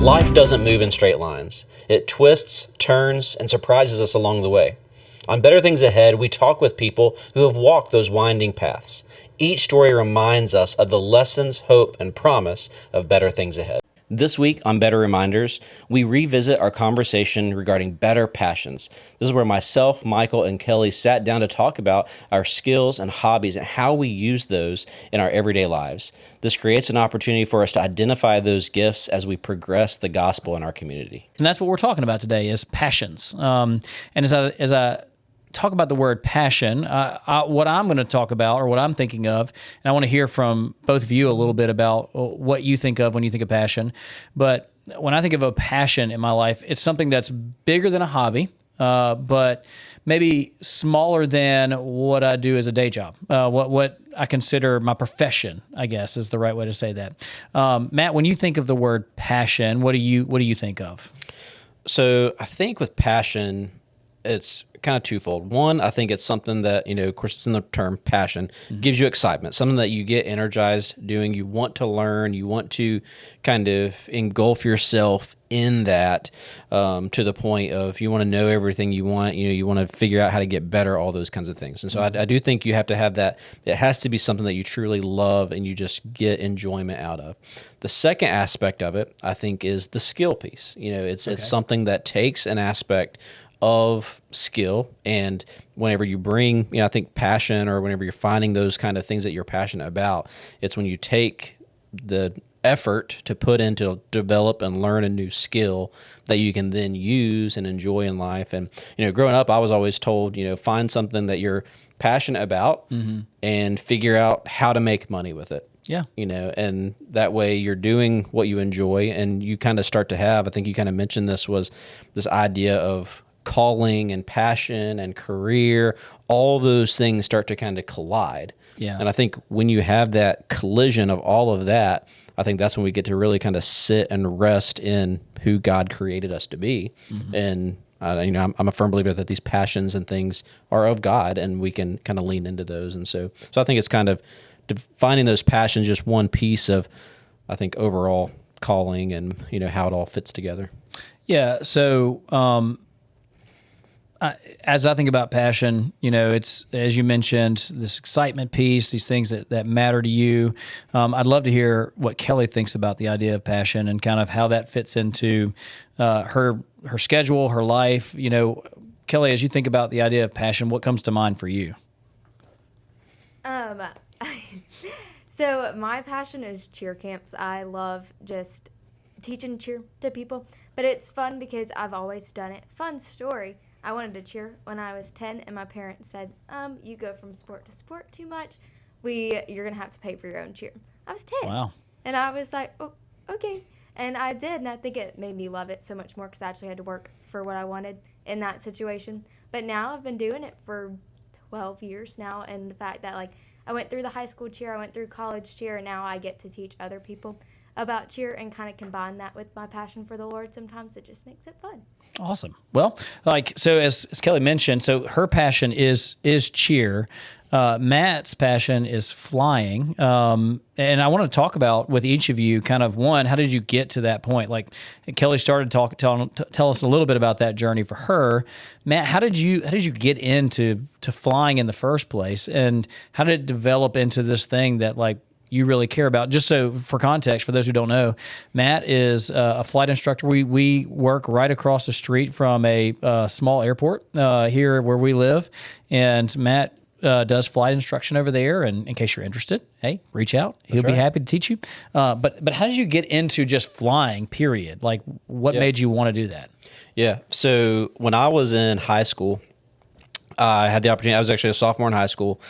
Life doesn't move in straight lines. It twists, turns, and surprises us along the way. On Better Things Ahead, we talk with people who have walked those winding paths. Each story reminds us of the lessons, hope, and promise of better things ahead. This week on Better Reminders, we revisit our conversation regarding better passions. This is where myself, Michael, and Kelly sat down to talk about our skills and hobbies and how we use those in our everyday lives. This creates an opportunity for us to identify those gifts as we progress the gospel in our community. And that's what we're talking about today is passions. And as I talk about the word passion, what I'm going to talk about or what I'm thinking of, and I want to hear from both of you a little bit about what you think of when you think of passion. But when I think of a passion in my life, it's something that's bigger than a hobby, but maybe smaller than what I do as a day job. What I consider my profession, I guess, is the right way to say that. Matt, when you think of the word passion, what do you think of? So I think with passion, it's kind of twofold. One, I think it's something that, of course, it's in the term passion, gives you excitement, something that you get energized doing. You want to learn, you want to kind of engulf yourself in that to the point of you want to know everything you want, you want to figure out how to get better, all those kinds of things. And so I do think you have to have that. It has to be something that you truly love and you just get enjoyment out of. The second aspect of it, I think, is the skill piece. It's something that takes an aspect of skill, and whenever you bring, I think passion, or whenever you're finding those kind of things that you're passionate about, it's when you take the effort to put into develop and learn a new skill that you can then use and enjoy in life. And growing up, I was always told, find something that you're passionate about and figure out how to make money with it. Yeah. And that way you're doing what you enjoy, and you kind of start to have, I think you kind of mentioned this, was this idea of calling and passion and career, all those things start to kind of collide. Yeah. And I think when you have that collision of all of that, I think that's when we get to really kind of sit and rest in who God created us to be. And I'm a firm believer that these passions and things are of God, and we can kind of lean into those. And so I think it's kind of finding those passions, just one piece of, I think, overall calling and how it all fits together. Yeah. So as I think about passion, it's, as you mentioned, this excitement piece, these things that matter to you. I'd love to hear what Kelly thinks about the idea of passion and kind of how that fits into her schedule, her life. Kelly, as you think about the idea of passion, what comes to mind for you? So my passion is cheer camps. I love just teaching cheer to people, but it's fun because I've always done it. Fun story. I wanted to cheer when I was 10, and my parents said, you go from sport to sport too much. You're going to have to pay for your own cheer. I was 10. Wow. And I was like, oh, okay. And I did, and I think it made me love it so much more because I actually had to work for what I wanted in that situation. But now I've been doing it for 12 years now, and the fact that, I went through the high school cheer, I went through college cheer, and now I get to teach other people about cheer and kind of combine that with my passion for the Lord. Sometimes it just makes it fun. Awesome. Well, so as Kelly mentioned, so her passion is cheer. Matt's passion is flying. And I want to talk about with each of you kind of, one, how did you get to that point? Kelly started tell us a little bit about that journey for her. Matt, how did you get into flying in the first place? And how did it develop into this thing that you really care about? Just so for context, for those who don't know, Matt is a flight instructor. We work right across the street from a small airport here where we live, and Matt does flight instruction over there. And in case you're interested, hey, reach out. He'll be happy to teach you. But how did you get into just flying, period? What made you want to do that? Yeah. So when I was in high school, I had the opportunity. I was actually a sophomore in high school.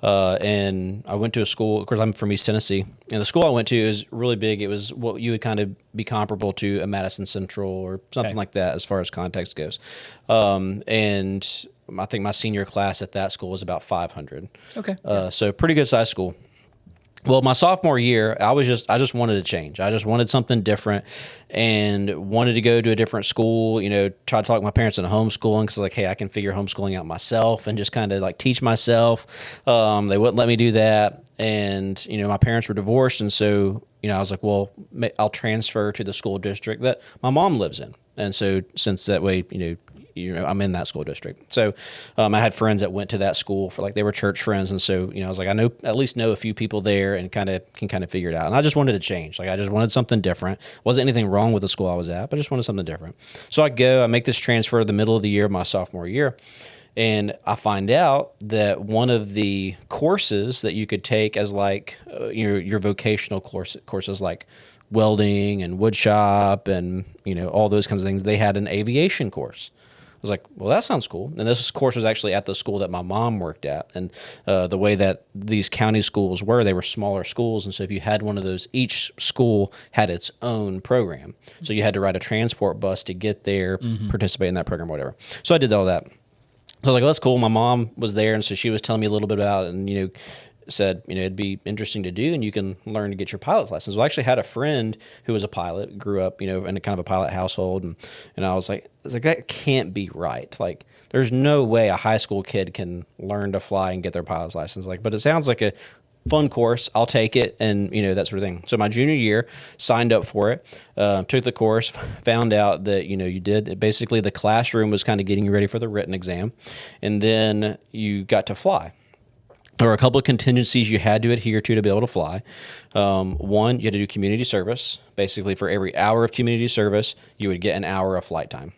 And I went to a school, of course, I'm from East Tennessee, and the school I went to is really big. It was what you would kind of be comparable to a Madison Central or something like that as far as context goes. And I think my senior class at that school was about 500. Okay. So pretty good size school. Well, my sophomore year, I just wanted to change. I just wanted something different and wanted to go to a different school, try to talk to my parents into homeschooling because hey, I can figure homeschooling out myself and just kind of teach myself. They wouldn't let me do that. And, my parents were divorced. And so I was like, well, I'll transfer to the school district that my mom lives in. And so since that way, I'm in that school district. So I had friends that went to that school for they were church friends. And so, I was like, I at least know a few people there and can kind of figure it out. And I just wanted to change. I just wanted something different. Wasn't anything wrong with the school I was at, but I just wanted something different. So I make this transfer in the middle of the year, my sophomore year. And I find out that one of the courses that you could take as your vocational courses like welding and wood shop and, all those kinds of things, they had an aviation course. I was like, well, that sounds cool. And this course was actually at the school that my mom worked at. And the way that these county schools they were smaller schools. And so if you had one of those, each school had its own program. So you had to ride a transport bus to get there, participate in that program, whatever. So I did all that. So I was like, well, that's cool. My mom was there, and so she was telling me a little bit about it and, said, it'd be interesting to do, and you can learn to get your pilot's license. Well, I actually had a friend who was a pilot, grew up, in a kind of a pilot household, and I was like, that can't be right. There's no way a high school kid can learn to fly and get their pilot's license. But it sounds like a fun course. I'll take it, and that sort of thing. So my junior year, signed up for it, took the course, found out that you did basically the classroom was kind of getting you ready for the written exam, and then you got to fly. There were a couple of contingencies you had to adhere to be able to fly. One, you had to do community service. Basically, for every hour of community service, you would get an hour of flight time.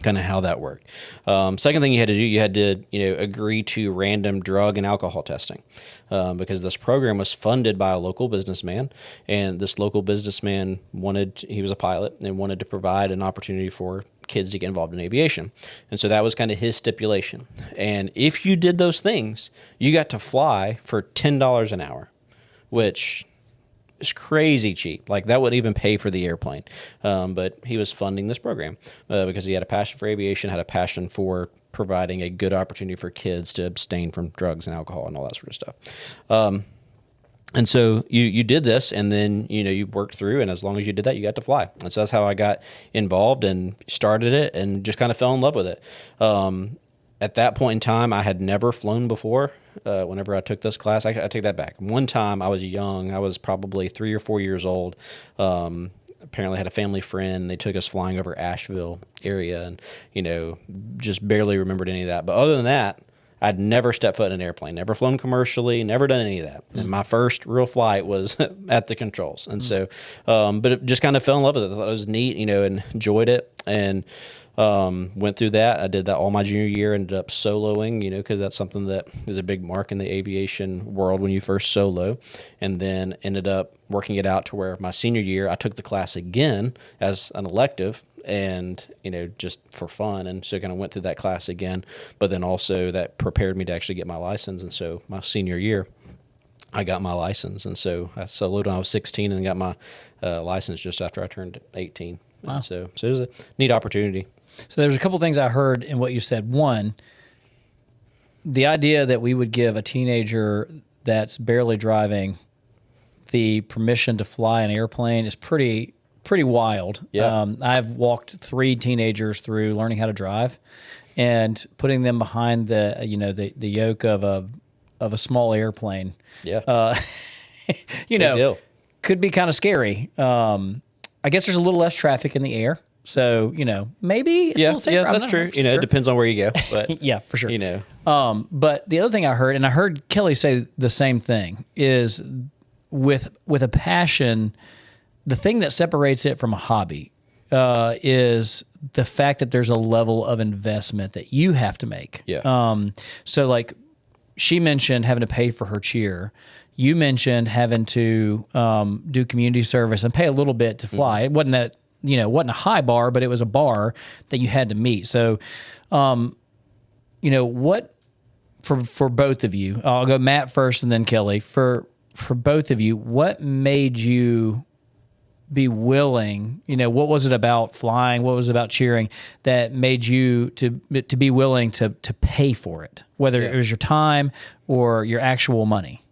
Kind of how that worked. Second thing you had to do, you had to agree to random drug and alcohol testing, because this program was funded by a local businessman, and this local businessman he was a pilot and wanted to provide an opportunity for kids to get involved in aviation. And so that was kind of his stipulation. And if you did those things, you got to fly for $10 an hour, which is crazy cheap. That wouldn't even pay for the airplane. But he was funding this program because he had a passion for aviation, had a passion for providing a good opportunity for kids to abstain from drugs and alcohol and all that sort of stuff. And so you did this, and then you worked through, and as long as you did that, you got to fly. And so that's how I got involved and started it, and just kind of fell in love with it. At that point in time, I had never flown before. Whenever I took this class, I take that back. One time I was young. I was probably 3 or 4 years old. Apparently had a family friend. They took us flying over Asheville area, and just barely remembered any of that. But other than that, I'd never stepped foot in an airplane, never flown commercially, never done any of that. And my first real flight was at the controls. And so, but it just kind of fell in love with it. I thought it was neat, and enjoyed it. And went through that. I did that all my junior year, ended up soloing, because that's something that is a big mark in the aviation world when you first solo, and then ended up working it out to where my senior year, I took the class again as an elective, and just for fun, and so kind of went through that class again, but then also that prepared me to actually get my license. And so my senior year, I got my license, and so I soloed when I was 16 and got my license just after I turned 18. Wow. And so it was a neat opportunity. So there's a couple things I heard in what you said. One, the idea that we would give a teenager that's barely driving the permission to fly an airplane is pretty wild. Yeah. I've walked 3 teenagers through learning how to drive, and putting them behind the yoke of a small airplane. Yeah. Could be kind of scary. I guess there's a little less traffic in the air. So, maybe it's a little safer. Yeah, that's true. It depends on where you go. But yeah, for sure. But the other thing I heard, and I heard Kelly say the same thing, is with a passion, the thing that separates it from a hobby is the fact that there's a level of investment that you have to make. Yeah. So she mentioned having to pay for her cheer. You mentioned having to do community service and pay a little bit to fly. It wasn't that, wasn't a high bar, but it was a bar that you had to meet. So, what for both of you? I'll go Matt first, and then Kelly. For both of you, what made you be willing? What was it about flying? What was it about cheering that made you to be willing to pay for it, whether it was your time or your actual money?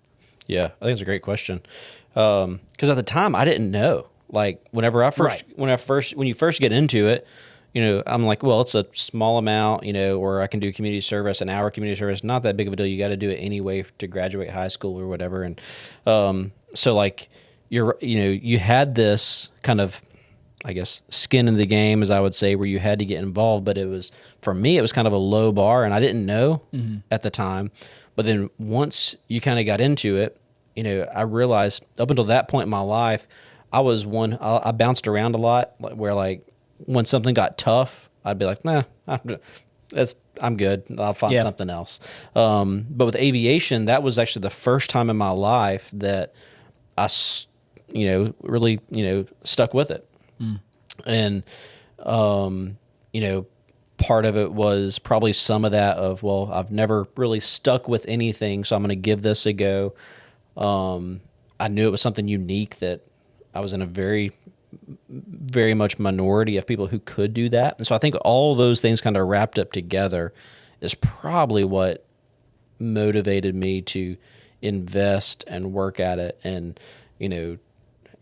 Yeah, I think it's a great question. Because at the time I didn't know. When you first get into it, I'm like, well, it's a small amount, or I can do community service, an hour community service, not that big of a deal. You got to do it anyway to graduate high school or whatever. And so you had this kind of, I guess, skin in the game, as I would say, where you had to get involved. But for me, it was kind of a low bar, and I didn't know at the time. But then once you kind of got into it, I realized up until that point in my life, I bounced around a lot, where like when something got tough, I'd be like, nah, I'm good. I'll find something else. But with aviation, that was actually the first time in my life that I, really, stuck with it. And, part of it was probably some of that of, well, I've never really stuck with anything, so I'm going to give this a go. I knew it was something unique, that I was in a very, very much minority of people who could do that. And so I think all those things kind of wrapped up together is probably what motivated me to invest and work at it, and,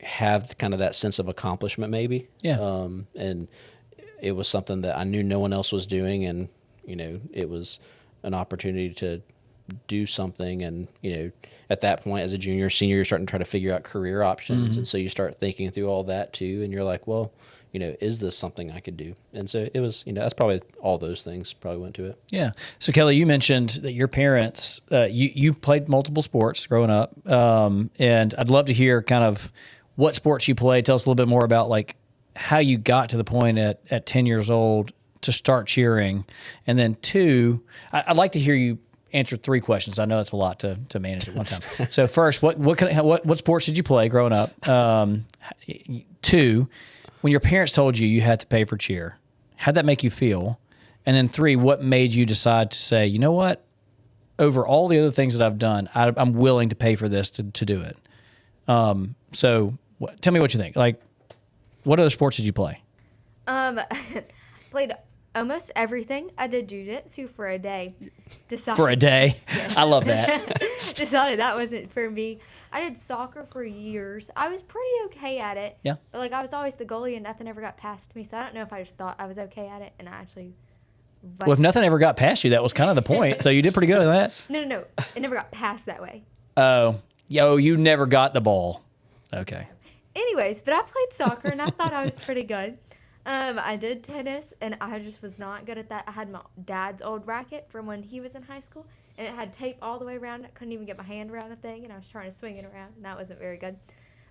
have kind of that sense of accomplishment maybe. Yeah. And it was something that I knew no one else was doing, and, it was an opportunity to do something. And, at that point as a junior, senior, you're starting to try to figure out career options. And so you start thinking through all that too. And you're like, well, is this something I could do? And so it was, that's probably all those things probably went to it. Yeah. So Kelly, you mentioned that your parents, you played multiple sports growing up. And I'd love to hear kind of what sports you played. Tell us a little bit more about like how you got to the point at 10 years old to start cheering. And then 2, I'd like to hear you answer 3 questions. I know it's a lot to manage at one time. So first, what sports did you play growing up? 2, when your parents told you had to pay for cheer, how'd that make you feel? And then 3, what made you decide to say, you know what, over all the other things that I've done, I'm willing to pay for this to do it. So tell me what you think. Like, what other sports did you play? Played almost everything. I did jiu-jitsu for a day. For a day? Yes. I love that. Decided that wasn't for me. I did soccer for years. I was pretty okay at it. Yeah. But like, I was always the goalie and nothing ever got past me. So I don't know if I just thought I was okay at it and I actually... Well, if nothing ever got past you, that was kind of the point. So you did pretty good at that. No. It never got passed that way. Oh. You never got the ball. Okay. Anyways, but I played soccer and I thought I was pretty good. I did tennis and I just was not good at that. I had my dad's old racket from when he was in high school and it had tape all the way around. I couldn't even get my hand around the thing and I was trying to swing it around and that wasn't very good.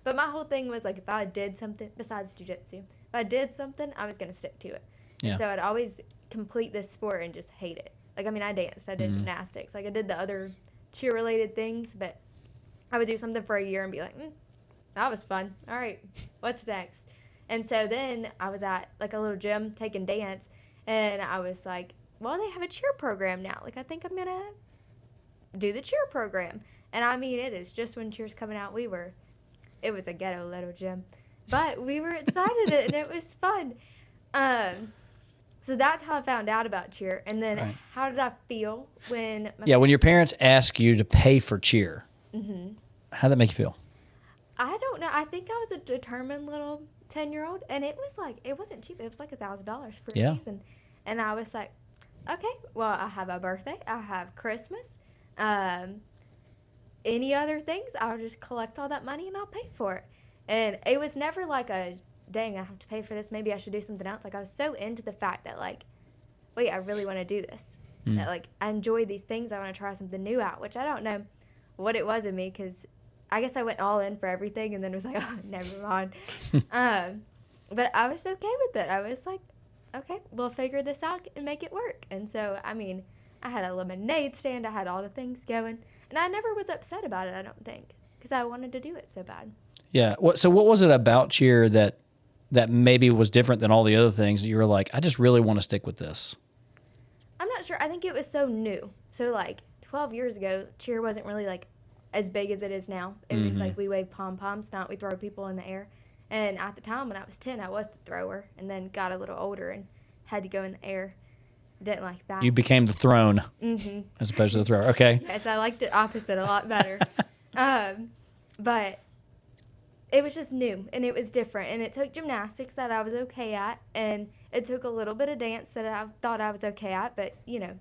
But my whole thing was like, if I did something besides jiu-jitsu, if I did something, I was going to stick to it. Yeah. So I'd always complete this sport and just hate it. Like, I mean, I danced, I did gymnastics, like I did the other cheer related things, but I would do something for a year and be like, that was fun. All right, what's next? And so then I was at like a little gym taking dance and I was like, well, they have a cheer program now. Like, I think I'm going to do the cheer program. And I mean, it is just when cheer's coming out, it was a ghetto little gym, but we were excited and it was fun. So that's how I found out about cheer. And then how did I feel when... when your parents ask you to pay for cheer, how'd that make you feel? I don't know. I think I was a determined little 10-year-old, and it was like, it wasn't cheap. It was like $1,000 for a season. And I was like, okay, well, I have a birthday. I have Christmas. Any other things, I'll just collect all that money and I'll pay for it. And it was never like a, dang, I have to pay for this. Maybe I should do something else. Like, I was so into the fact that, like, wait, I really want to do this. That, like, I enjoy these things. I want to try something new out, which I don't know what it was in me because I guess I went all in for everything and then was like, oh, never mind. But I was okay with it. I was like, okay, we'll figure this out and make it work. And so, I mean, I had a lemonade stand. I had all the things going. And I never was upset about it, I don't think, because I wanted to do it so bad. Yeah. So what was it about cheer that maybe was different than all the other things that you were like, I just really want to stick with this? I'm not sure. I think it was so new. So, like, 12 years ago, cheer wasn't really, like, as big as it is now. It was like we wave pom-poms, not we throw people in the air. And at the time when I was 10, I was the thrower and then got a little older and had to go in the air. Didn't like that. You became the throne as opposed to the thrower. Okay. Yes, I liked it opposite a lot better. But it was just new and it was different. And it took gymnastics that I was okay at. And it took a little bit of dance that I thought I was okay at. But, you know,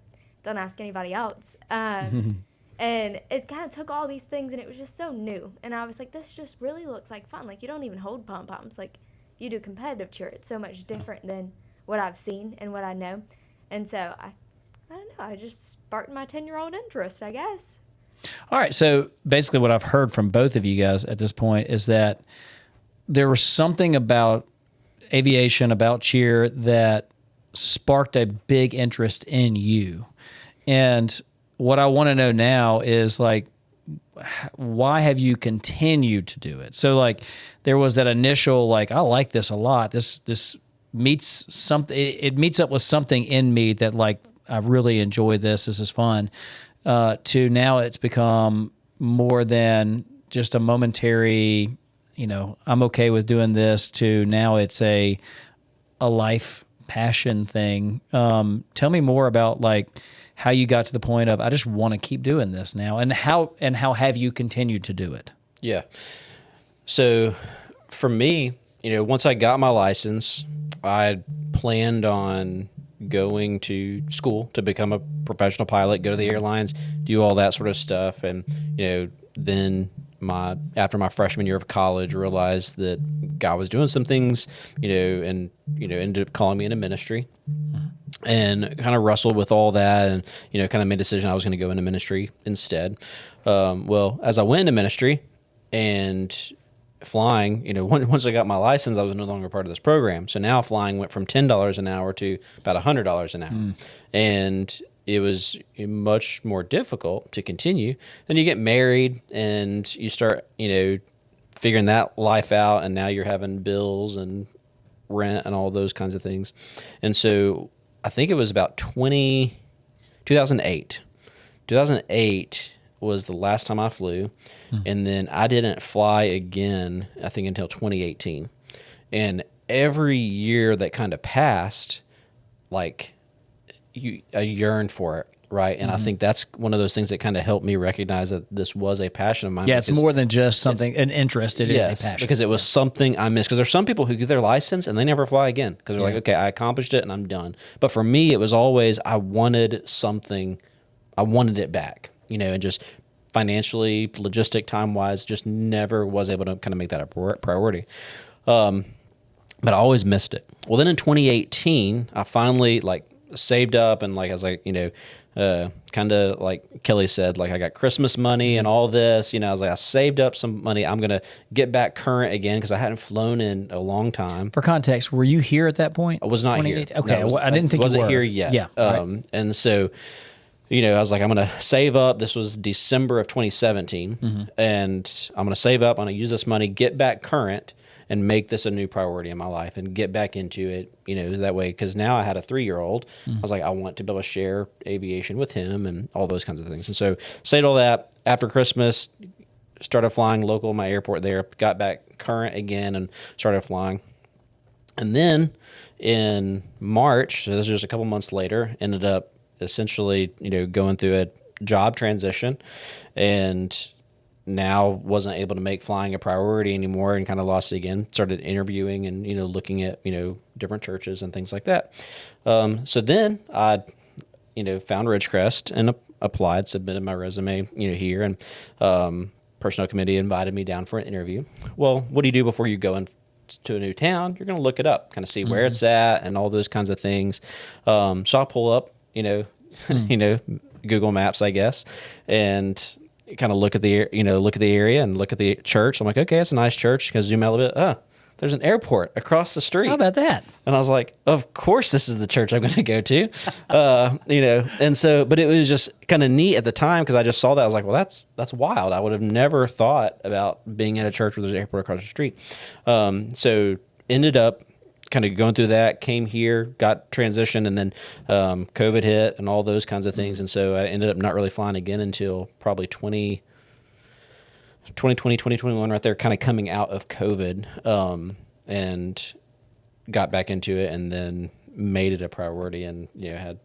don't ask anybody else. And it kind of took all these things, and it was just so new. And I was like, this just really looks like fun. Like, you don't even hold pom-poms. Like, you do competitive cheer. It's so much different than what I've seen and what I know. And so, I don't know. I just sparked my 10-year-old interest, I guess. All right. So basically what I've heard from both of you guys at this point is that there was something about aviation, about cheer, that sparked a big interest in you. And what I want to know now is, like, why have you continued to do it? So, like, there was that initial, like, I like this a lot. This meets something. It meets up with something in me that, like, I really enjoy this. This is fun. To now it's become more than just a momentary, I'm okay with doing this, to now it's a life passion thing. Tell me more about, like, how you got to the point of, I just want to keep doing this now, and how have you continued to do it? Yeah. So for me, once I got my license, I planned on going to school to become a professional pilot, go to the airlines, do all that sort of stuff. And, then after my freshman year of college, realized that God was doing some things, and, ended up calling me into ministry. And kind of wrestled with all that, and kind of made a decision I was going to go into ministry instead. Well, as I went into ministry and flying, once I got my license, I was no longer part of this program. So now flying went from $10 an hour to about $100 an hour, and it was much more difficult to continue. Then you get married and you start, figuring that life out, and now you're having bills and rent and all those kinds of things, and so I think it was about 2008. 2008 was the last time I flew, and then I didn't fly again, I think, until 2018. And every year that kind of passed, like, I yearned for it, right? And I think that's one of those things that kind of helped me recognize that this was a passion of mine. Yeah, it's more than just something, an interest. It is a passion. Because it was something I missed. Because there's some people who get their license and they never fly again because they're like, okay, I accomplished it and I'm done. But for me, it was always, I wanted something, I wanted it back, and just financially, logistic, time-wise, just never was able to kind of make that a priority. But I always missed it. Well, then in 2018, I finally, like, saved up, and, like, I was like, kind of like Kelly said, like, I got Christmas money and all this, I was like, I saved up some money. I'm going to get back current again because I hadn't flown in a long time. For context, were you here at that point? I was not here. Okay, No, I didn't think you wasn't were. here yet. Yeah. Right. And so, I was like, I'm going to save up. This was December of 2017, and I'm going to save up. I'm going to use this money, get back current, and make this a new priority in my life and get back into it, that way. Because now I had a 3-year-old. I was like, I want to be able to share aviation with him and all those kinds of things. And so saved all that. After Christmas, started flying local at my airport there, got back current again and started flying. And then in March, so this was just a couple months later, ended up essentially, going through a job transition, and now wasn't able to make flying a priority anymore, and kind of lost it again. Started interviewing and, looking at, different churches and things like that. So then I, found Ridgecrest and applied, submitted my resume, here, and personnel committee invited me down for an interview. Well, what do you do before you go to a new town? You're going to look it up, kind of see where it's at and all those kinds of things. So I'll pull up, Google Maps, I guess, and kind of look at the area and look at the church. I'm like, okay, it's a nice church. Because zoom out a little bit, there's an airport across the street. How about that? And I was like, of course this is the church I'm going to go to, and so, but it was just kind of neat at the time because I just saw that. I was like, well, that's wild. I would have never thought about being at a church where there's an airport across the street. So ended up kind of going through that, came here, got transitioned, and then COVID hit and all those kinds of things. And so I ended up not really flying again until probably 2020, 2021, right there, kind of coming out of COVID, and got back into it, and then made it a priority, and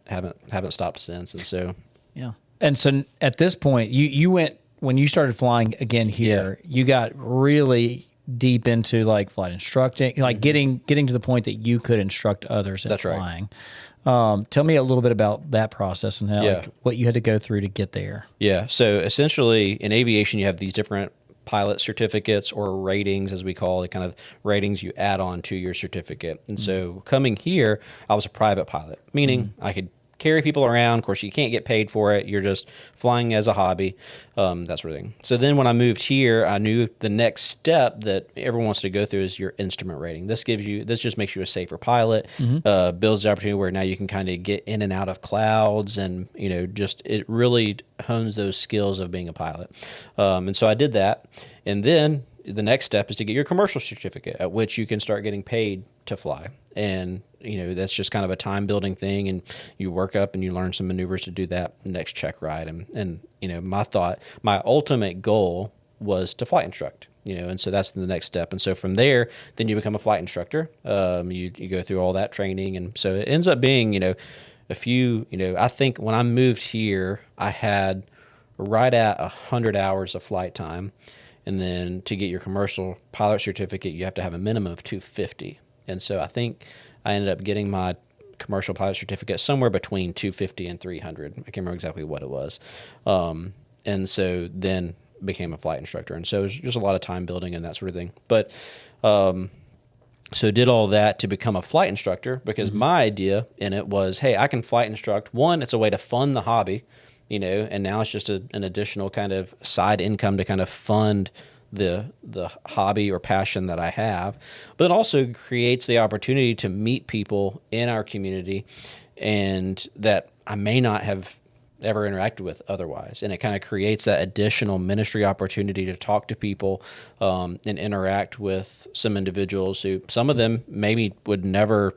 haven't stopped since. And so, yeah. And so at this point, you went, when you started flying again here, you got really deep into like flight instructing, like getting to the point that you could instruct others in That's right. flying. Tell me a little bit about that process and how, like, what you had to go through to get there. Yeah. So essentially, in aviation, you have these different pilot certificates or ratings, as we call it, kind of ratings you add on to your certificate. And so coming here, I was a private pilot, meaning I could carry people around. Of course, you can't get paid for it. You're just flying as a hobby, that sort of thing. So then when I moved here, I knew the next step that everyone wants to go through is your instrument rating. This just makes you a safer pilot, builds the opportunity where now you can kind of get in and out of clouds, and just it really hones those skills of being a pilot. And so I did that, and then the next step is to get your commercial certificate, at which you can start getting paid to fly. And that's just kind of a time building thing, and you work up and you learn some maneuvers to do that next check ride. And my ultimate goal was to flight instruct, and so that's the next step. And so from there, then you become a flight instructor. You go through all that training, and so it ends up being, a few, I think when I moved here, I had right at 100 hours of flight time. And then to get your commercial pilot certificate, you have to have a minimum of 250. And so I think I ended up getting my commercial pilot certificate somewhere between 250 and 300. I can't remember exactly what it was. And so then became a flight instructor. And so it was just a lot of time building and that sort of thing. But so did all that to become a flight instructor, because my idea in it was, hey, I can flight instruct. One, it's a way to fund the hobby, and now it's just an additional kind of side income to kind of fund the hobby or passion that I have. But it also creates the opportunity to meet people in our community and that I may not have ever interacted with otherwise. And it kind of creates that additional ministry opportunity to talk to people and interact with some individuals who, some of them maybe would never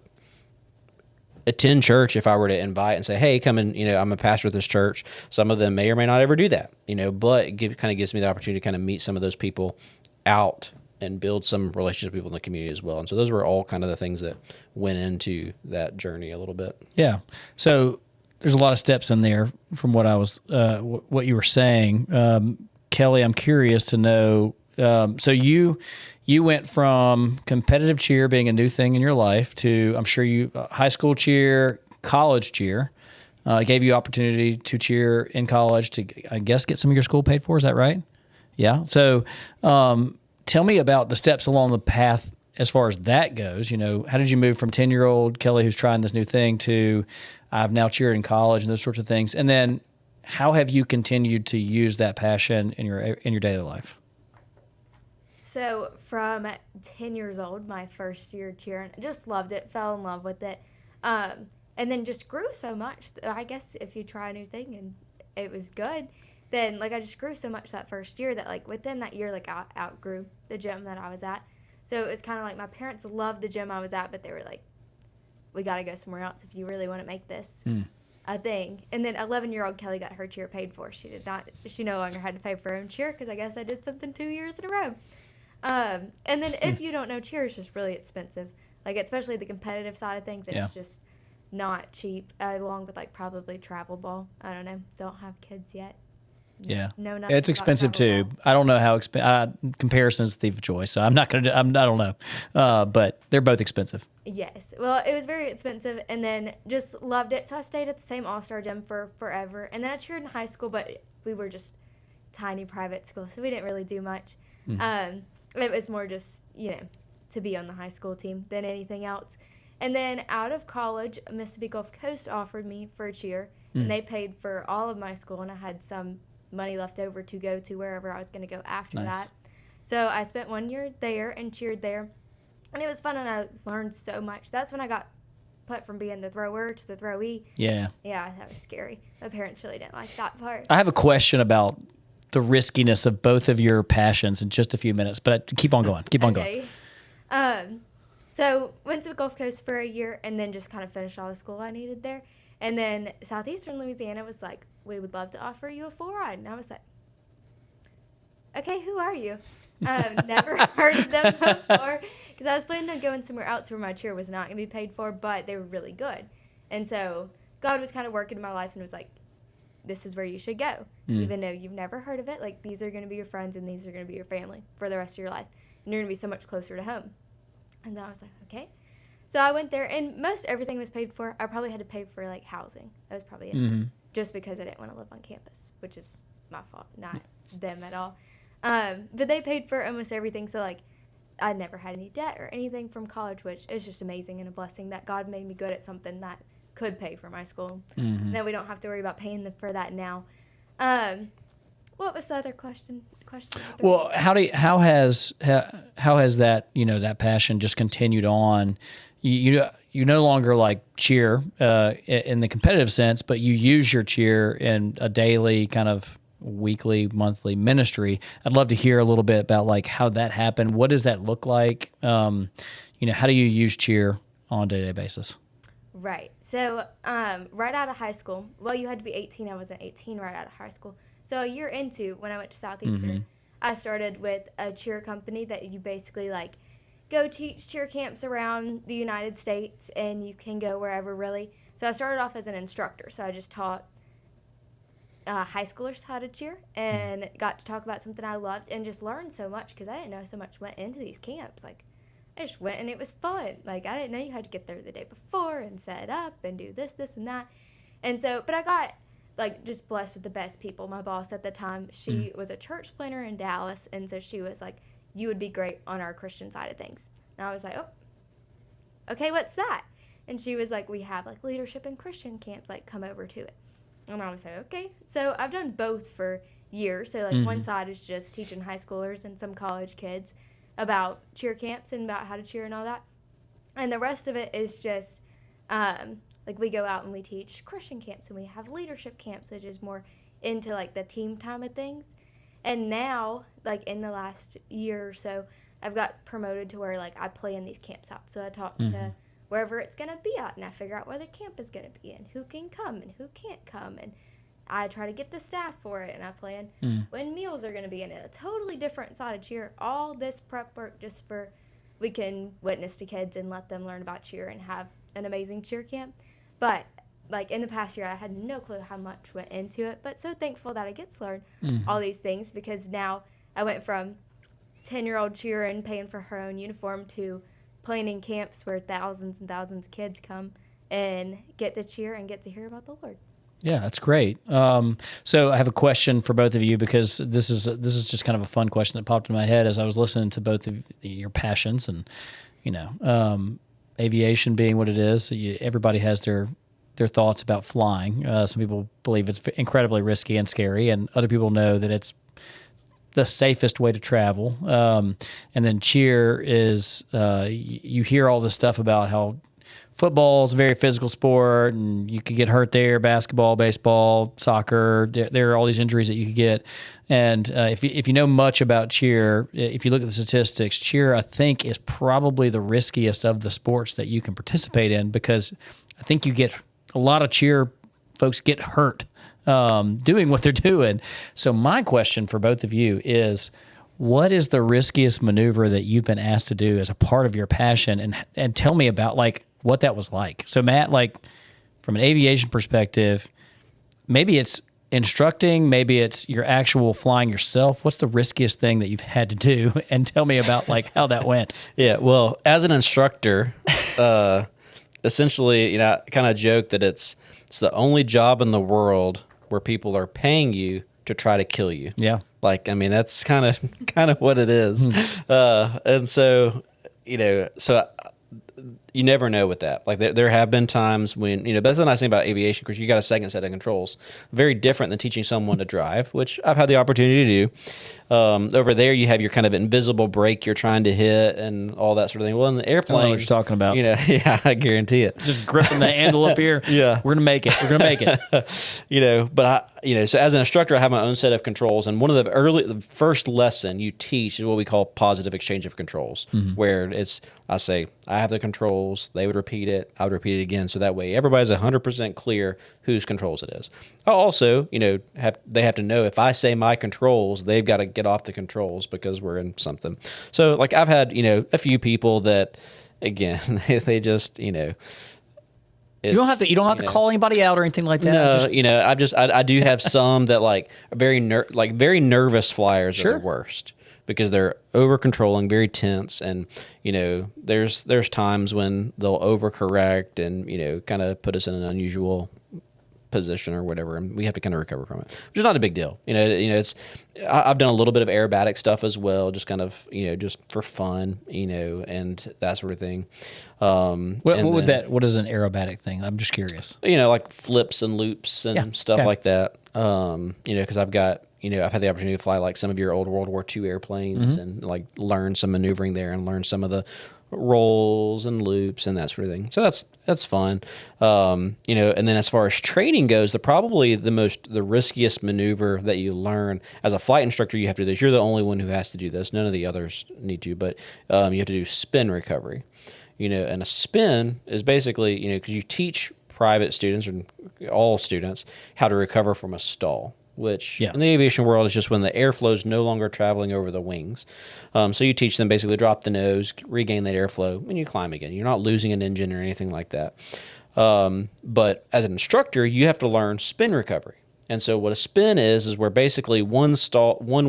attend church if I were to invite and say, hey, come and, I'm a pastor at this church. Some of them may or may not ever do that, but it kind of gives me the opportunity to kind of meet some of those people out and build some relationships with people in the community as well. And so those were all kind of the things that went into that journey a little bit. Yeah. So there's a lot of steps in there from what I was, what you were saying. Kelly, I'm curious to know, so you went from competitive cheer being a new thing in your life to, I'm sure high school cheer, college cheer, gave you opportunity to cheer in college to, I guess, get some of your school paid for. Is that right? Yeah. So tell me about the steps along the path as far as that goes. How did you move from 10-year-old Kelly who's trying this new thing to I've now cheered in college and those sorts of things? And then how have you continued to use that passion in your daily life? So from 10 years old, my first year cheering, just loved it, fell in love with it, and then just grew so much. I guess if you try a new thing and it was good, then I just grew so much that first year that within that year I outgrew the gym that I was at. So it was kind of like my parents loved the gym I was at, but they were like, we got to go somewhere else if you really want to make this a thing. And then 11-year-old Kelly got her cheer paid for. She no longer had to pay for her own cheer because I guess I did something 2 years in a row. And then if you don't know, cheer is just really expensive. Especially the competitive side of things, it's just not cheap, along with probably travel ball. I don't know. Don't have kids yet. Yeah. No, nothing it's about expensive travel too. ball. I don't know how comparison's thief of joy, so I'm not going to I don't know. But they're both expensive. Yes. Well, it was very expensive, and then just loved it. So I stayed at the same all-star gym for forever. And then I cheered in high school, but we were just tiny private school, so we didn't really do much. It was more just, to be on the high school team than anything else. And then out of college, Mississippi Gulf Coast offered me for a cheer, and they paid for all of my school, and I had some money left over to go to wherever I was going to go after that. So I spent 1 year there and cheered there, and it was fun, and I learned so much. That's when I got put from being the thrower to the throwee. Yeah. Yeah, that was scary. My parents really didn't like that part. I have a question about the riskiness of both of your passions in just a few minutes, but keep on going. Keep on going. So went to the Gulf Coast for a year and then just kind of finished all the school I needed there. And then Southeastern Louisiana was like, we would love to offer you a full ride. And I was like, okay, who are you? Never heard of them before, because I was planning on going somewhere else where my cheer was not going to be paid for, but they were really good. And so God was kind of working in my life and was like, this is where you should go, even though you've never heard of it. These are going to be your friends and these are going to be your family for the rest of your life. and you're going to be so much closer to home. And then I was like, okay. So I went there, and most everything was paid for. I probably had to pay for, like, housing. That was probably it. Just because I didn't want to live on campus, which is my fault, not them at all. But they paid for almost everything. So, like, I never had any debt or anything from college, which is just amazing and a blessing that God made me good at something that could pay for my school. Now we don't have to worry about paying them for that now. What was the other question? Well, how has that, that passion just continued on? You no longer like cheer in the competitive sense, but you use your cheer in a daily kind of weekly, monthly ministry. I'd love to hear a little bit about like how that happened. What does that look like? How do you use cheer on a day-to-day basis? Right. So right out of high school, well, you had to be 18. I wasn't 18 right out of high school. So a year into when I went to Southeastern, I started with a cheer company that you basically like go teach cheer camps around the United States, and you can go wherever really. So I started off as an instructor. So I just taught high schoolers how to cheer and got to talk about something I loved and just learned so much because I didn't know so much went into these camps. Like, I just went and it was fun. Like, I didn't know you had to get there the day before and set up and do this, and that. And so, but I got, like, just blessed with the best people. My boss at the time, she was a church planner in Dallas, and so she was like, you would be great on our Christian side of things. And I was like, oh, okay, what's that? And she was like, we have, like, leadership and Christian camps, like, come over to it. And I was like, okay. So I've done both for years. So, like, one side is just teaching high schoolers and some college kids about cheer camps and about how to cheer and all that. And the rest of it is just, like, we go out and we teach Christian camps and we have leadership camps, which is more into, like, the team time of things. And now, like, in the last year or so, I've got promoted to where, like, I plan these camps out. So I talk to wherever it's going to be at, and I figure out where the camp is going to be and who can come and who can't come. And I try to get the staff for it, and I plan when meals are going to be in it. A totally different side of cheer. All this prep work just for we can witness to kids and let them learn about cheer and have an amazing cheer camp. But, like, in the past year, I had no clue how much went into it, but so thankful that I get to learn all these things because now I went from 10-year-old cheering, paying for her own uniform, to planning camps where thousands and thousands of kids come and get to cheer and get to hear about the Lord. Yeah, that's great. So I have a question for both of you because this is just kind of a fun question that popped in my head as I was listening to both of your passions and, aviation being what it is. Everybody has their thoughts about flying. Some people believe it's incredibly risky and scary, and other people know that it's the safest way to travel. And then cheer is, you hear all this stuff about how football is a very physical sport and you could get hurt there, basketball, baseball, soccer, there are all these injuries that you could get. And if you know much about cheer, if you look at the statistics, cheer, I think, is probably the riskiest of the sports that you can participate in because I think you get a lot of cheer folks get hurt doing what they're doing. So my question for both of you is, what is the riskiest maneuver that you've been asked to do as a part of your passion? And tell me about, like, what that was like. So Matt, like, from an aviation perspective, maybe it's instructing, maybe it's your actual flying yourself. What's the riskiest thing that you've had to do? And tell me about, like, how that went. Yeah, well, as an instructor, essentially, I kind of joke that it's the only job in the world where people are paying you to try to kill you. Yeah. Like, I mean, that's kind of what it is. And so, so you never know with that. Like, there have been times when, that's the nice thing about aviation, because you got a second set of controls. Very different than teaching someone to drive, which I've had the opportunity to do. Over there, you have your kind of invisible brake you're trying to hit and all that sort of thing. Well, in the airplane, I don't know what you're talking about. Yeah, I guarantee it. Just gripping the handle up here. Yeah. We're going to make it. But so as an instructor, I have my own set of controls. And one of the first lesson you teach is what we call positive exchange of controls, where I say, I have the controls, they would repeat it, I would repeat it again. So that way everybody's 100% clear whose controls it is. I'll also, they have to know if I say my controls, they've got to get off the controls because we're in something. So, like, I've had, a few people that, again, they just, you don't have to call anybody out or anything like that. No, I do have some that, like, are very nervous flyers are the worst because they're over controlling, very tense, and there's times when they'll overcorrect and kind of put us in an unusual position or whatever, and we have to kind of recover from it, which is not a big deal. It's I've done a little bit of aerobatic stuff as well, just kind of just for fun, and that sort of thing. What is an aerobatic thing? I'm just curious. Like flips and loops and stuff like that. Because I've got I've had the opportunity to fly like some of your old World War II airplanes and like learn some maneuvering there and learn some of the rolls and loops and that sort of thing. So that's fun. And then as far as training goes, the riskiest maneuver that you learn as a flight instructor, you have to do this. You're the only one who has to do this. None of the others need to, but you have to do spin recovery. And a spin is basically, because you teach private students or all students how to recover from a stall, which in the aviation world is just when the airflow is no longer traveling over the wings. So you teach them basically drop the nose, regain that airflow, and you climb again. You're not losing an engine or anything like that. But as an instructor, you have to learn spin recovery. And so what a spin is where basically one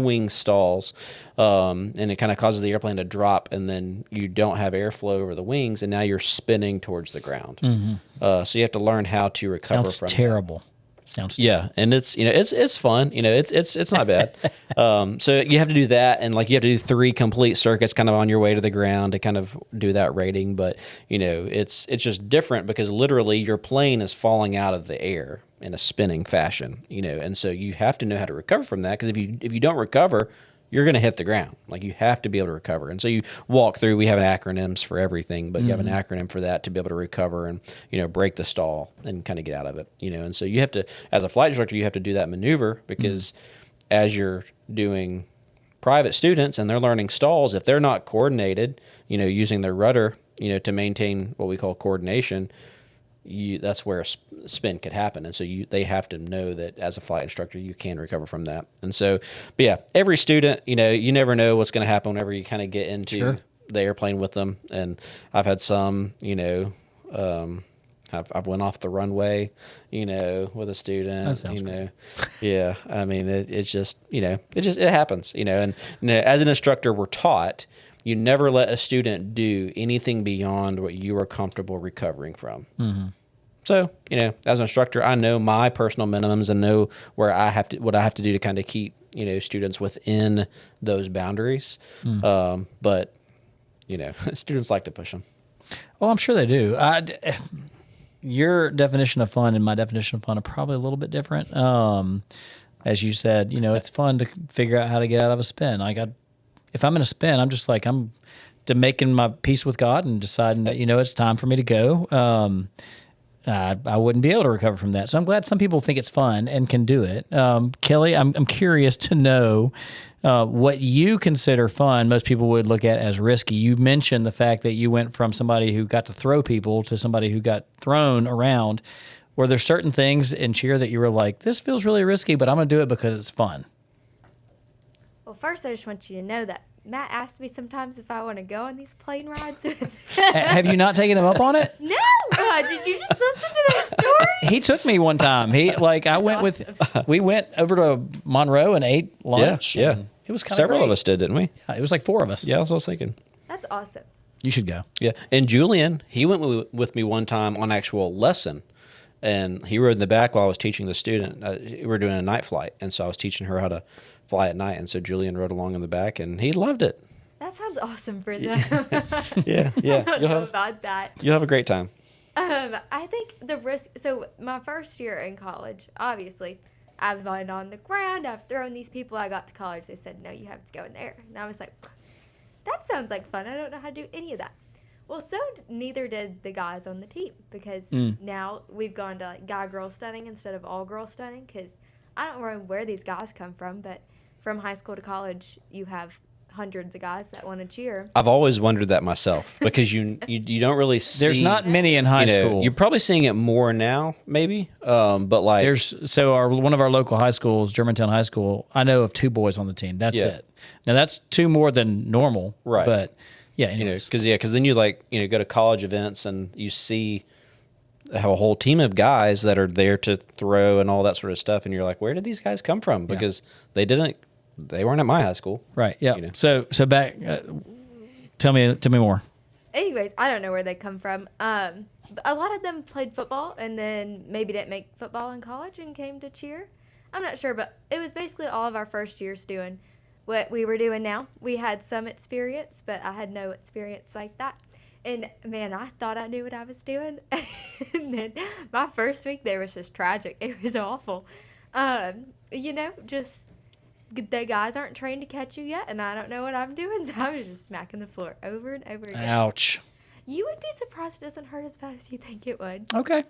wing stalls, and it kind of causes the airplane to drop, and then you don't have airflow over the wings, and now you're spinning towards the ground. So you have to learn how to recover from terrible. Sounds terrible. And it's it's fun. It's not bad. So you have to do that, and like you have to do 3 complete circuits kind of on your way to the ground to kind of do that rating. But it's just different because literally your plane is falling out of the air in a spinning fashion, and so you have to know how to recover from that, because if you don't recover, you're going to hit the ground. Like, you have to be able to recover. And so you walk through, we have acronyms for everything, but you have an acronym for that to be able to recover and, break the stall and kind of get out of it, and so you have to, as a flight instructor, you have to do that maneuver, because as you're doing private students and they're learning stalls, if they're not coordinated, using their rudder, to maintain what we call coordination, that's where a spin could happen. And so they have to know that as a flight instructor, you can recover from that. And so, but yeah, every student, you never know what's going to happen whenever you kind of get into the airplane with them. And I've had some, I've went off the runway, with a student, that sounds great. Yeah. I mean, it's just, it happens, and as an instructor, we're taught, you never let a student do anything beyond what you are comfortable recovering from. So, as an instructor, I know my personal minimums and know where what I have to do to kind of keep, students within those boundaries. But, students like to push them. Well, I'm sure they do. Your definition of fun and my definition of fun are probably a little bit different. As you said, it's fun to figure out how to get out of a spin. If I'm in a spin, I'm just like, I'm making my peace with God and deciding that, it's time for me to go. I wouldn't be able to recover from that. So I'm glad some people think it's fun and can do it. Kelly, I'm curious to know what you consider fun. Most people would look at as risky. You mentioned the fact that you went from somebody who got to throw people to somebody who got thrown around. Were there certain things in cheer that you were like, this feels really risky, but I'm going to do it because it's fun? Well, first, I just want you to know that Matt asked me sometimes if I want to go on these plane rides. Have you not taken him up on it? No. Did you just listen to that story? He took me one time. We went over to Monroe and ate lunch. Yeah. It was kind of Several of us did, didn't we? Yeah, it was like 4 of us. Yeah, that's what I was thinking. That's awesome. You should go. Yeah. And Julian, he went with me one time on actual lesson. And he rode in the back while I was teaching the student. We were doing a night flight, and so I was teaching her how to fly at night. And so Julian rode along in the back, and he loved it. That sounds awesome for them. Yeah. I don't know about that. You'll have a great time. I think the risk. So my first year in college, obviously, I've been on the ground. I've thrown these people. I got to college. They said, no, you have to go in there. And I was like, that sounds like fun. I don't know how to do any of that. Well, so neither did the guys on the team, because now we've gone to like guy-girl stunning instead of all-girl stunning, because I don't know where these guys come from, but from high school to college, you have hundreds of guys that want to cheer. I've always wondered that myself, because you don't really see. There's not many in high school. You're probably seeing it more now, maybe. But like one of our local high schools, Germantown High School, I know of 2 boys on the team. That's it. Now that's 2 more than normal, right? But yeah, anyways. Because then you go to college events and you see have a whole team of guys that are there to throw and all that sort of stuff, and you're like, where did these guys come from? Because they didn't they weren't at my high school. Right. Yeah. You know. So back. Tell me more. Anyways, I don't know where they come from. A lot of them played football and then maybe didn't make football in college and came to cheer. I'm not sure, but it was basically all of our first years doing what we were doing now. We had some experience, but I had no experience like that. And man, I thought I knew what I was doing. And then my first week there was just tragic. It was awful. Just the guys aren't trained to catch you yet, and I don't know what I'm doing, so I was just smacking the floor over and over again. Ouch. You would be surprised it doesn't hurt as bad as you think it would. Okay.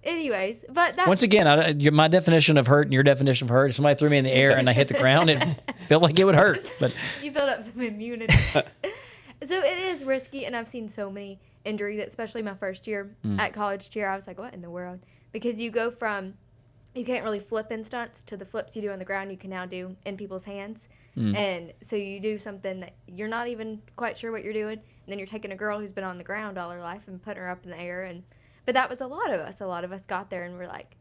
Anyways, but that... Once again, my definition of hurt and your definition of hurt, if somebody threw me in the air and I hit the ground, it felt like it would hurt. But you build up some immunity. So it is risky, and I've seen so many injuries, especially my first year at college cheer. I was like, what in the world? Because you go from, you can't really flip in stunts to the flips you do on the ground you can now do in people's hands. And so you do something that you're not even quite sure what you're doing, and then you're taking a girl who's been on the ground all her life and putting her up in the air. But that was a lot of us. A lot of us got there and we're like,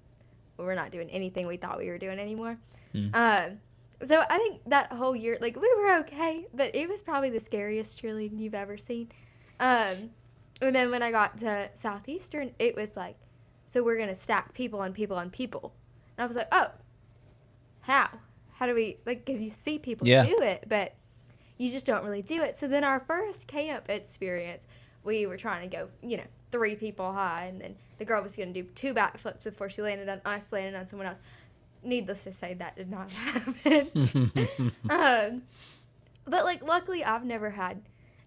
well, we're not doing anything we thought we were doing anymore. So I think that whole year, like, we were okay, but it was probably the scariest cheerleading you've ever seen. And then when I got to Southeastern, it was like, so we're going to stack people on people on people. And I was like, oh, how? How do we, like, because you see people do it, but you just don't really do it. So then our first camp experience, we were trying to go, 3 people high, and then the girl was going to do 2 backflips before she landed on us, landed on someone else. Needless to say, that did not happen. But, like, luckily I've never had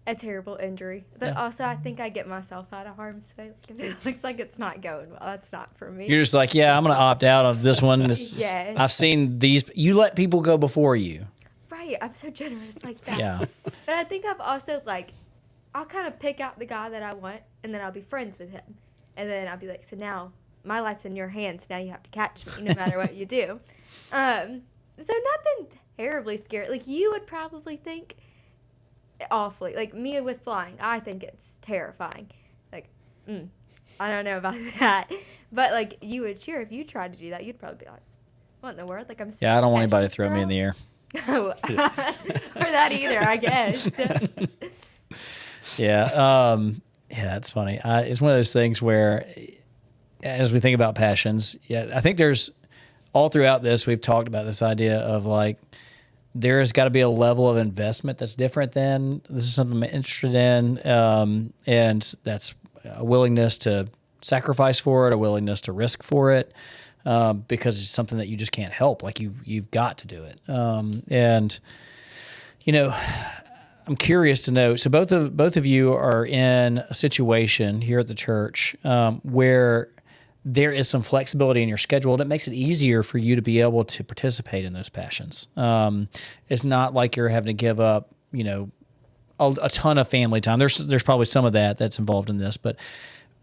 a terrible injury. But also I think I get myself out of harm's way. Like, if it looks like it's not going well, that's not for me. you're just like, yeah, I'm going to opt out of this one. Yeah. I've seen these. You let people go before you. Right. I'm so generous like that. Yeah. But I think I've also, like, I'll kind of pick out the guy that I want, and then I'll be friends with him. And then I'll be like, so now my life's in your hands. Now you have to catch me no matter what you do. So nothing terribly scary. Like, you would probably think awfully. Like, me with flying, I think it's terrifying. Like, I don't know about that. But, like, you would cheer if you tried to do that. You'd probably be like, what in the world? Like, I don't want anybody to throw me in the air. Oh, or that either, I guess. Yeah. That's funny. It's one of those things where, as we think about passions, I think there's, all throughout this, we've talked about this idea of, like, there's got to be a level of investment that's different than this is something I'm interested in. And that's a willingness to sacrifice for it, a willingness to risk for it, because it's something that you just can't help. Like, you've got to do it. I'm curious to know, so both of you are in a situation here at the church where there is some flexibility in your schedule that makes it easier for you to be able to participate in those passions. It's not like you're having to give up, a ton of family time. There's probably some of that's involved in this, but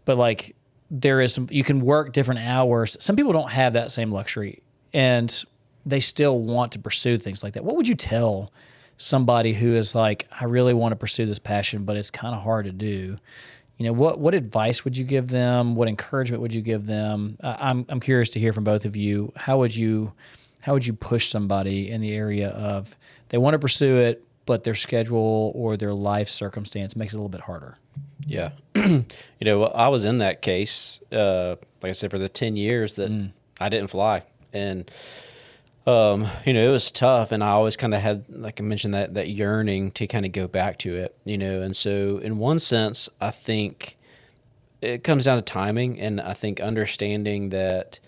like, there is some, you can work different hours. Some people don't have that same luxury, and they still want to pursue things like that. What would you tell somebody who is like, I really want to pursue this passion, but it's kind of hard to do? What advice would you give them? What encouragement would you give them? I'm curious to hear from both of you. How would you push somebody in the area of, they want to pursue it, but their schedule or their life circumstance makes it a little bit harder? Yeah. I was in that case, like I said, for the 10 years that I didn't fly. And, it was tough. And I always kind of had, like I mentioned, that yearning to kind of go back to it, And so in one sense, I think it comes down to timing. And I think understanding that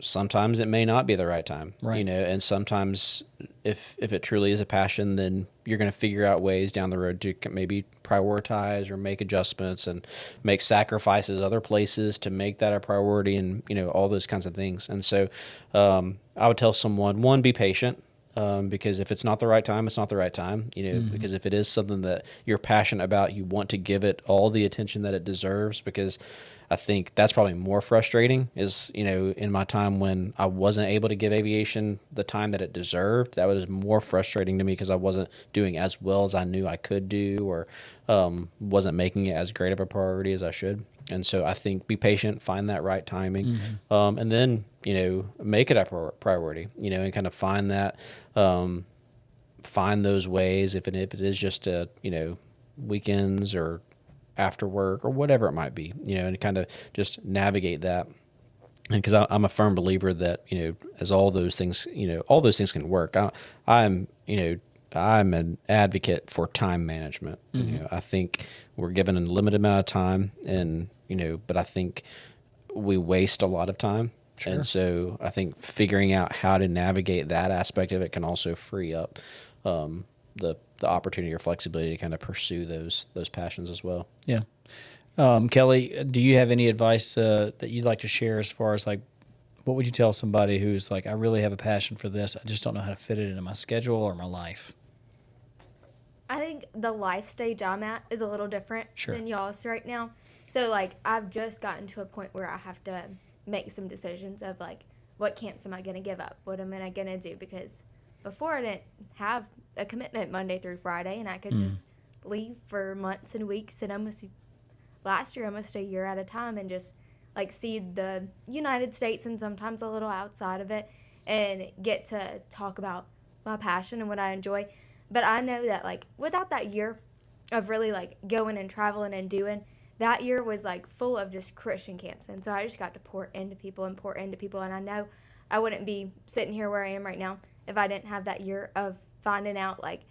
sometimes it may not be the right time, right. And sometimes if it truly is a passion, then you're going to figure out ways down the road to maybe prioritize or make adjustments and make sacrifices other places to make that a priority, and all those kinds of things. And so I would tell someone, one, be patient, because if it's not the right time, it's not the right time. Because if it is something that you're passionate about, you want to give it all the attention that it deserves. Because I think that's probably more frustrating is, in my time when I wasn't able to give aviation the time that it deserved, that was more frustrating to me because I wasn't doing as well as I knew I could do, or wasn't making it as great of a priority as I should. And so I think be patient, find that right timing, and then, make it a priority, and kind of find that, find those ways, if it is just, weekends or after work or whatever it might be, and kind of just navigate that. And because I'm a firm believer that, as all those things can work. I'm an advocate for time management. I think we're given a limited amount of time, and but I think we waste a lot of time. Sure. And so I think figuring out how to navigate that aspect of it can also free up the opportunity or flexibility to kind of pursue those passions as well. Yeah. Kelly, do you have any advice that you'd like to share as far as like, what would you tell somebody who's like, I really have a passion for this, I just don't know how to fit it into my schedule or my life? I think the life stage I'm at is a little different than y'all's right now. So, like, I've just gotten to a point where I have to make some decisions of, like, what camps am I going to give up? What am I going to do? Because before I didn't have a commitment Monday through Friday, and I could just leave for months and weeks, and last year, almost a year at a time, and just, like, see the United States and sometimes a little outside of it, and get to talk about my passion and what I enjoy. But I know that, like, without that year of really, like, going and traveling and doing, that year was, like, full of just Christian camps. And so I just got to pour into people. And I know I wouldn't be sitting here where I am right now if I didn't have that year of finding out, like,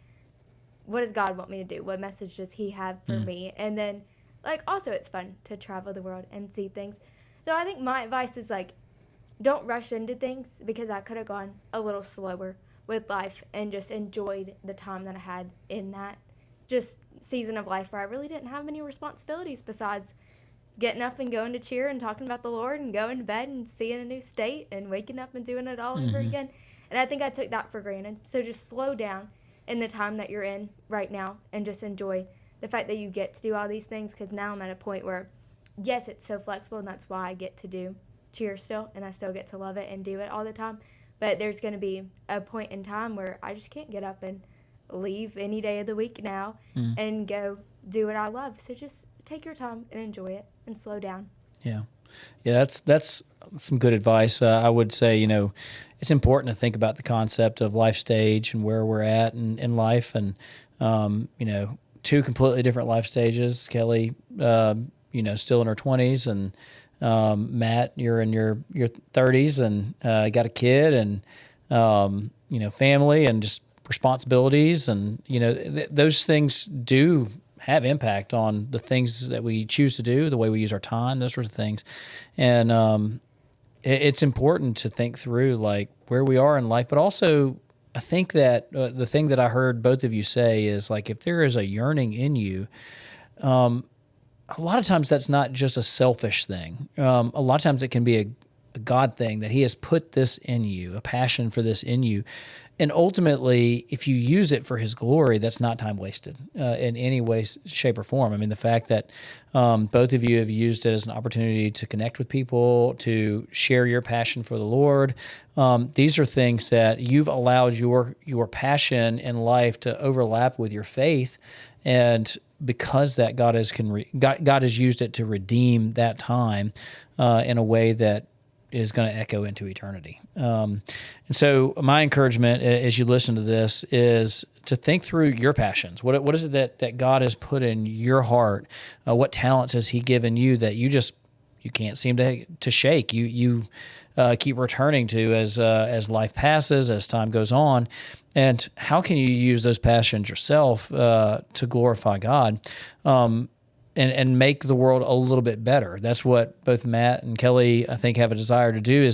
what does God want me to do? What message does he have for me? And then, like, also it's fun to travel the world and see things. So I think my advice is, like, don't rush into things, because I could have gone a little slower with life and just enjoyed the time that I had in that just season of life where I really didn't have many responsibilities besides getting up and going to cheer and talking about the Lord and going to bed and seeing a new state and waking up and doing it all over again. And I think I took that for granted. So just slow down in the time that you're in right now and just enjoy the fact that you get to do all these things, because now I'm at a point where, yes, it's so flexible, and that's why I get to do cheer still, and I still get to love it and do it all the time. But there's going to be a point in time where I just can't get up and leave any day of the week now and go do what I love. So just take your time and enjoy it and slow down. Yeah. Yeah, that's some good advice. I would say, it's important to think about the concept of life stage and where we're at in life. And, two completely different life stages. Kelly, still in her 20s, and Matt, you're in your 30s and got a kid and, family and just responsibilities. And, those things do have impact on the things that we choose to do, the way we use our time, those sorts of things. And it's important to think through, like, where we are in life. But also, I think that the thing that I heard both of you say is, like, if there is a yearning in you, a lot of times that's not just a selfish thing. A lot of times it can be a God thing, that he has put this in you, a passion for this in you. And ultimately, if you use it for his glory, that's not time wasted in any way, shape, or form. I mean, the fact that both of you have used it as an opportunity to connect with people, to share your passion for the Lord, these are things that you've allowed your passion in life to overlap with your faith. And because that God has used it to redeem that time in a way that is going to echo into eternity. And so my encouragement as you listen to this is to think through your passions. What is it that God has put in your heart? What talents has he given you that you can't seem to shake? You keep returning to as life passes, as time goes on. And how can you use those passions yourself to glorify God? And make the world a little bit better. That's what both Matt and Kelly, I think, have a desire to do,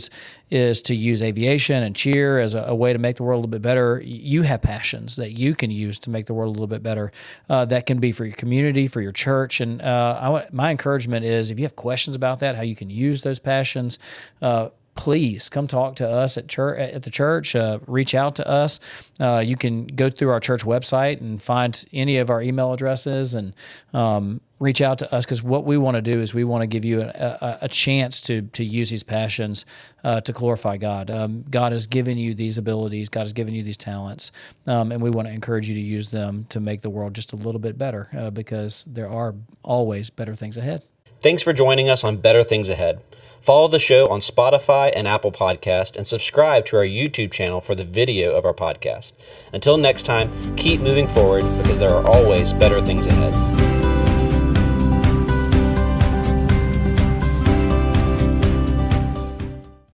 is to use aviation and cheer as a way to make the world a little bit better. You have passions that you can use to make the world a little bit better. That can be for your community, for your church. And my encouragement is, if you have questions about that, how you can use those passions, please come talk to us at the church. Reach out to us. You can go through our church website and find any of our email addresses and reach out to us, because what we want to do is we want to give you a chance to use these passions to glorify God. God has given you these abilities. God has given you these talents, and we want to encourage you to use them to make the world just a little bit better, because there are always better things ahead. Thanks for joining us on Better Things Ahead. Follow the show on Spotify and Apple Podcast, and subscribe to our YouTube channel for the video of our podcast. Until next time, keep moving forward because there are always better things ahead.